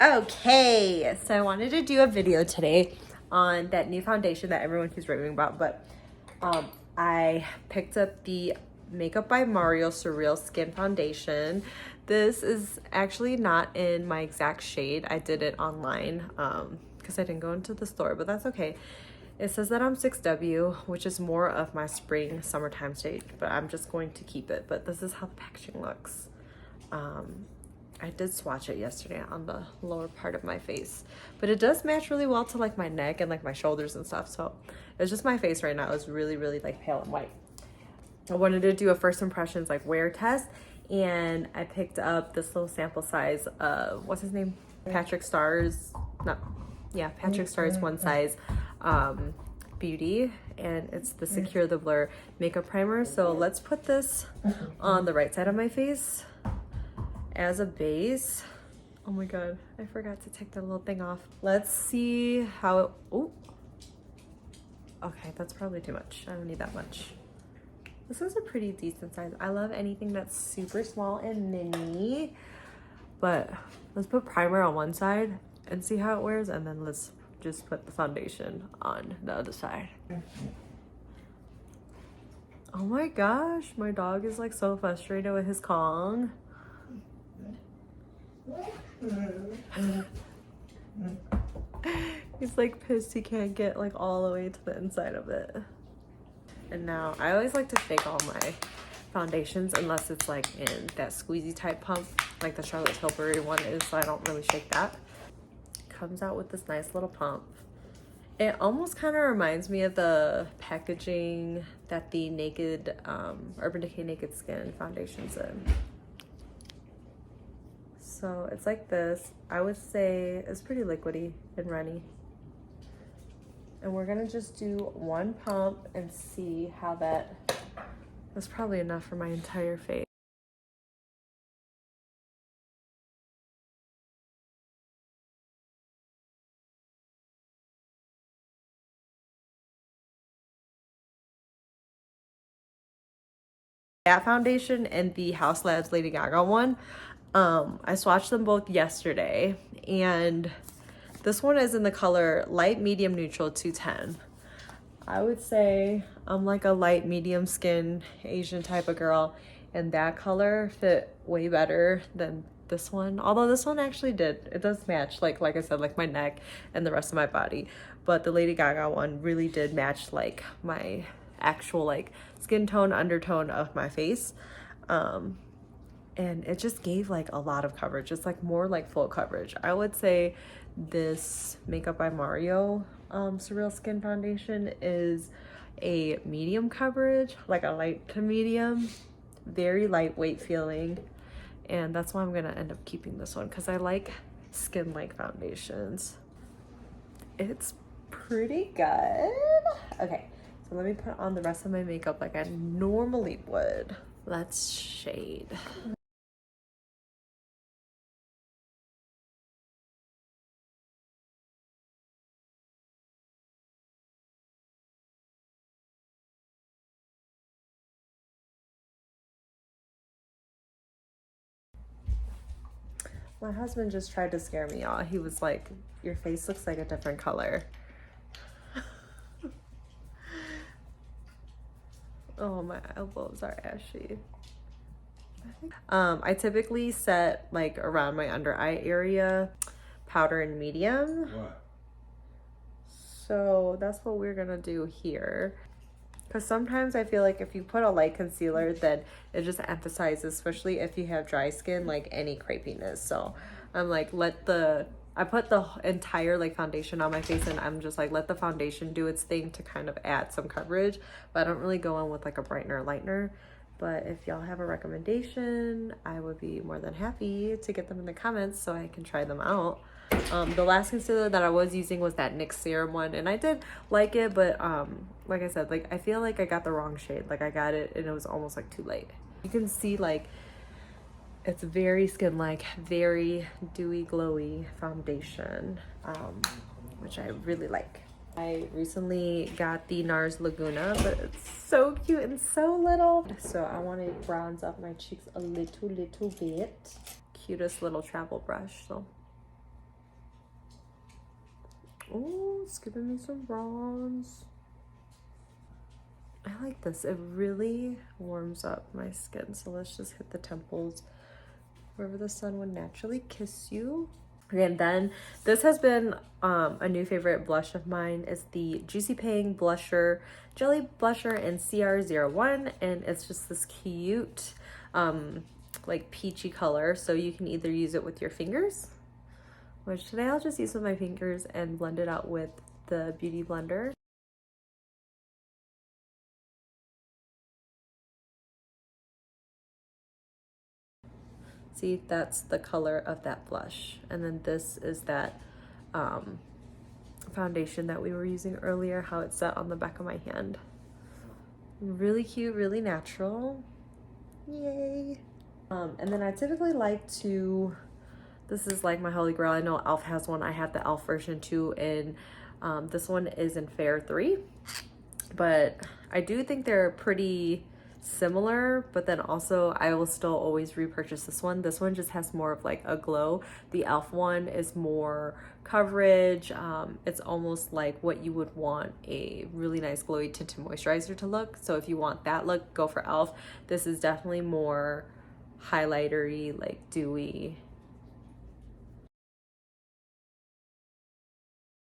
Okay, so I wanted to do a video today on that new foundation that everyone keeps raving about, but I picked up the Makeup by Mario SurrealSkin foundation. This is actually not in my exact shade. I did it online because I didn't go into the store, but that's okay. It says that I'm 6W, which is more of my spring summertime shade, but I'm just going to keep it. But this is how the packaging looks. I did swatch it yesterday on the lower part of my face, but it does match really well to like my neck and like my shoulders and stuff. So it's just my face right now is really like pale and white. I wanted to do a first impressions like wear test, and I picked up this little sample size of what's his name, Patrick Starr's one size beauty, and it's the Secure the Blur makeup primer. So let's put this on the right side of my face as a base. Oh my god, I forgot to take that little thing off. Let's see how it, oh, okay, that's probably too much. I don't need that much. This is a pretty decent size. I love anything that's super small and mini, but let's put primer on one side and see how it wears, and then let's just put the foundation on the other side. Oh my gosh, my dog is like so frustrated with his Kong. He's like pissed he can't get like all the way to the inside of it. And now I always like to shake all my foundations unless it's like in that squeezy type pump like the Charlotte Tilbury one is, so I don't really shake that. Comes out with this nice little pump. It almost kind of reminds me of the packaging that the Naked Urban Decay Naked Skin foundation's in. So it's like this. I would say it's pretty liquidy and runny. And we're gonna just do one pump and see how that's probably enough for my entire face. That foundation and the House Labs Lady Gaga one, I swatched them both yesterday, and this one is in the color light medium neutral 210. I would say I'm like a light medium skin Asian type of girl, and that color fit way better than this one, although this one actually it does match like I said, like my neck and the rest of my body, but the Lady Gaga one really did match like my actual like skin tone undertone of my face, and it just gave like a lot of coverage. It's like more like full coverage. I would say this Makeup by Mario SurrealSkin foundation is a medium coverage, like a light to medium, very lightweight feeling, and that's why I'm gonna end up keeping this one because I like skin like foundations. It's pretty good. Okay, so let me put on the rest of my makeup like I normally would. Let's shade. My husband just tried to scare me, y'all. He was like, your face looks like a different color. Oh, my elbows are ashy. I typically set like around my under eye area, powder and medium. What? So that's what we're gonna do here. Because sometimes I feel like if you put a light concealer, then it just emphasizes, especially if you have dry skin, like any crepiness. So I'm like, I put the entire like foundation on my face, and I'm just like, let the foundation do its thing to kind of add some coverage, but I don't really go on with like a brightener or lightener. But if y'all have a recommendation, I would be more than happy to get them in the comments so I can try them out. The last concealer that I was using was that NYX serum one, and I did like it, but like I said, like I feel like I got the wrong shade. Like I got it and it was almost like too late. You can see like it's very skin like, very dewy glowy foundation, which I really like. I recently got the NARS Laguna, but it's so cute and so little. So I want to bronze up my cheeks a little bit. Cutest little travel brush. So Oh, it's giving me some bronze. I like this. It really warms up my skin. So let's just hit the temples, wherever the sun would naturally kiss you. And then this has been a new favorite blush of mine. Is the Juicy Pang Blusher, Jelly Blusher in CR01. And it's just this cute like peachy color. So you can either use it with your fingers, which today I'll just use with my fingers and blend it out with the Beauty Blender. See, that's the color of that blush. And then this is that foundation that we were using earlier, how it's set on the back of my hand. Really cute, really natural. Yay. And then I typically like to, this is like my holy grail. I know e.l.f. has one. I have the e.l.f. version too, and this one is in Fair 3. But I do think they're pretty similar, but then also I will still always repurchase this one. This one just has more of like a glow. The e.l.f. one is more coverage. It's almost like what you would want a really nice glowy tinted moisturizer to look. So if you want that look, go for e.l.f. This is definitely more highlightery, like dewy.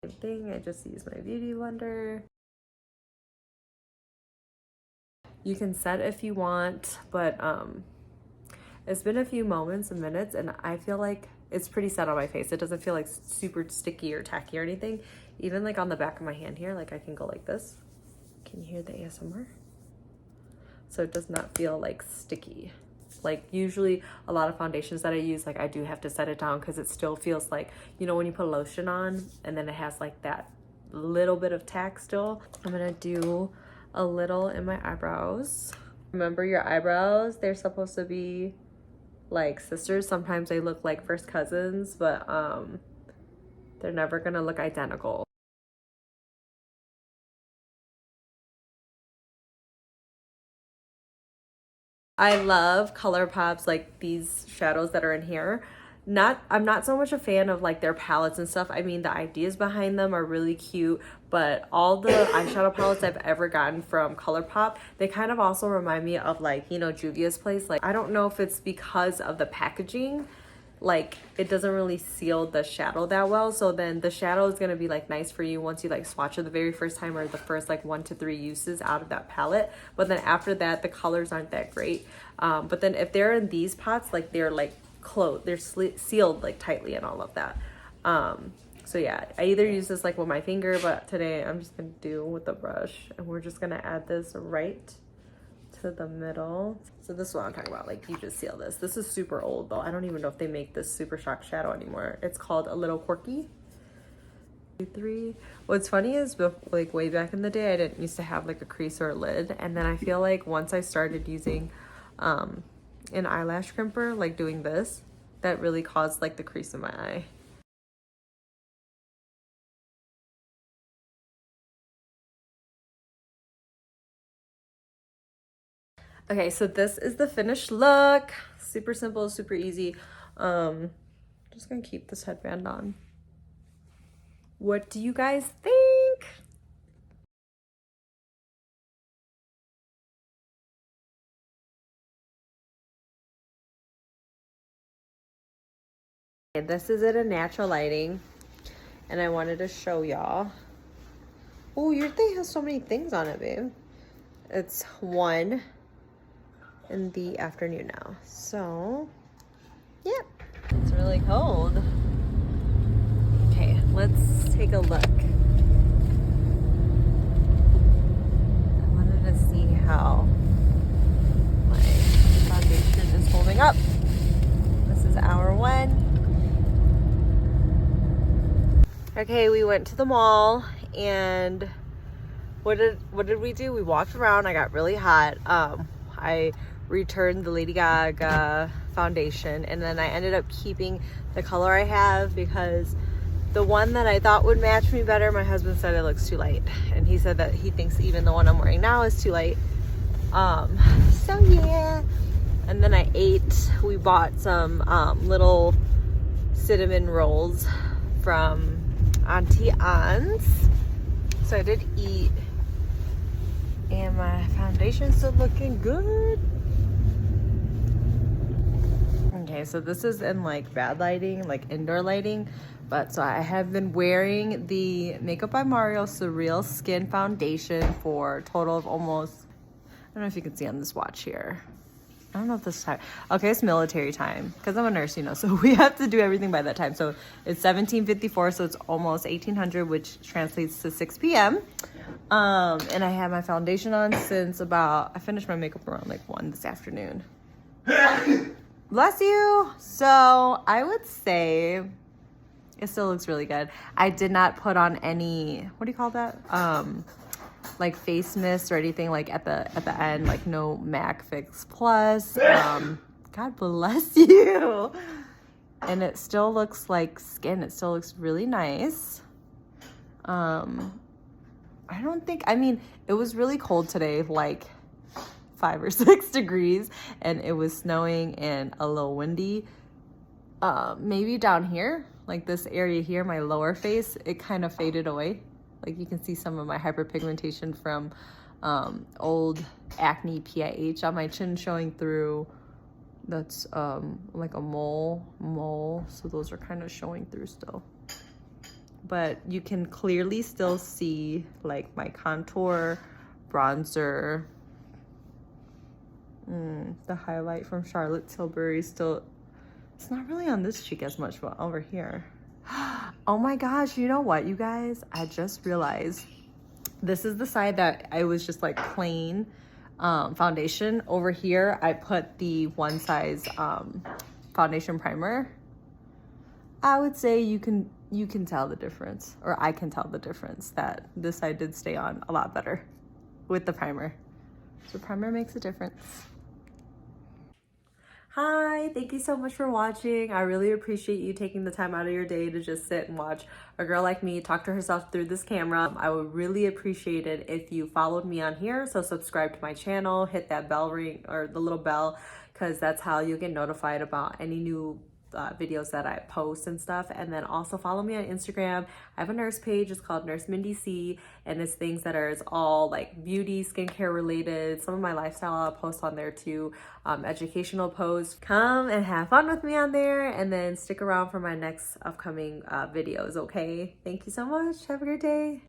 Same thing, I just use my Beauty Blender. You can set if you want, but it's been a few moments and minutes, and I feel like it's pretty set on my face. It doesn't feel like super sticky or tacky or anything. Even like on the back of my hand here, like I can go like this. Can you hear the ASMR? So it does not feel like sticky. Like usually a lot of foundations that I use, like I do have to set it down because it still feels like, you know, when you put lotion on and then it has like that little bit of tack still. I'm gonna do a little in my eyebrows. Remember, your eyebrows, they're supposed to be like sisters. Sometimes they look like first cousins, but they're never gonna look identical. I love ColourPop's like these shadows that are in here. I'm not so much a fan of like their palettes and stuff. I mean, the ideas behind them are really cute, but all the eyeshadow palettes I've ever gotten from ColourPop, they kind of also remind me of like, you know, Juvia's Place. Like, I don't know if it's because of the packaging, like it doesn't really seal the shadow that well. So then the shadow is gonna be like nice for you once you like swatch it the very first time or the first like 1 to 3 uses out of that palette. But then after that, the colors aren't that great. But then if they're in these pots, like they're like closed, they're sealed like tightly and all of that. So yeah, I either use this like with my finger, but today I'm just gonna do with the brush, and we're just gonna add this right to the middle. So this is what I'm talking about, like you just seal this. This is super old though. I don't even know if they make this Super Shock shadow anymore. It's called A Little Quirky. 3. What's funny is like way back in the day, I didn't used to have like a crease or a lid, and then I feel like once I started using an eyelash crimper, like doing this, that really caused like the crease in my eye. Okay, so this is the finished look. Super simple, super easy. Just gonna keep this headband on. What do you guys think? Okay, this is it in natural lighting, and I wanted to show y'all. Oh, your thing has so many things on it, babe. It's 1 in the afternoon now, so yep, it's really cold. Okay, let's take a look. I wanted to see how my foundation is holding up. This is hour 1. Okay, we went to the mall, and what did we do? We walked around. I got really hot. I returned the Lady Gaga foundation, and then I ended up keeping the color I have because the one that I thought would match me better, my husband said it looks too light, and he said that he thinks even the one I'm wearing now is too light. So yeah. And then we bought some little cinnamon rolls from Auntie Anne's. So I did eat, and my foundation's still looking good. Okay, so this is in like bad lighting, like indoor lighting, but so I have been wearing the Makeup by Mario SurrealSkin foundation for a total of almost, I don't know if you can see on this watch here. I don't know if this time, okay, it's military time because I'm a nurse, you know, so we have to do everything by that time. So it's 17:54, so it's almost 1800, which translates to 6 p.m. And I had my foundation on since about, I finished my makeup around like 1 this afternoon. Bless you. So I would say it still looks really good. I did not put on any, what do you call that? Like face mist or anything like at the end, like no MAC Fix Plus. God bless you. And it still looks like skin. It still looks really nice. I don't think, I mean, it was really cold today, like 5 or 6 degrees, and it was snowing and a little windy. Maybe down here, like this area here, my lower face, it kind of faded away. Like you can see some of my hyperpigmentation from old acne PIH on my chin showing through. That's like a mole. So those are kind of showing through still. But you can clearly still see like my contour, bronzer, the highlight from Charlotte Tilbury still. It's not really on this cheek as much, but over here. Oh my gosh, you know what, you guys? I just realized this is the side that I was just like plain foundation. Over here, I put the one size foundation primer. I would say you can tell the difference, or I can tell the difference that this side did stay on a lot better with the primer. So primer makes a difference. Hi, thank you so much for watching. I really appreciate you taking the time out of your day to just sit and watch a girl like me talk to herself through this camera. I would really appreciate it if you followed me on here. So subscribe to my channel, hit that bell ring or the little bell, because that's how you'll get notified about any new videos that I post and stuff. And then also follow me on Instagram. I have a nurse page. It's called Nurse Mindy C, and it's things that are, it's all like beauty, skincare related. Some of my lifestyle I'll post on there too. Educational posts. Come and have fun with me on there, and then stick around for my next upcoming videos. Okay, thank you so much. Have a great day.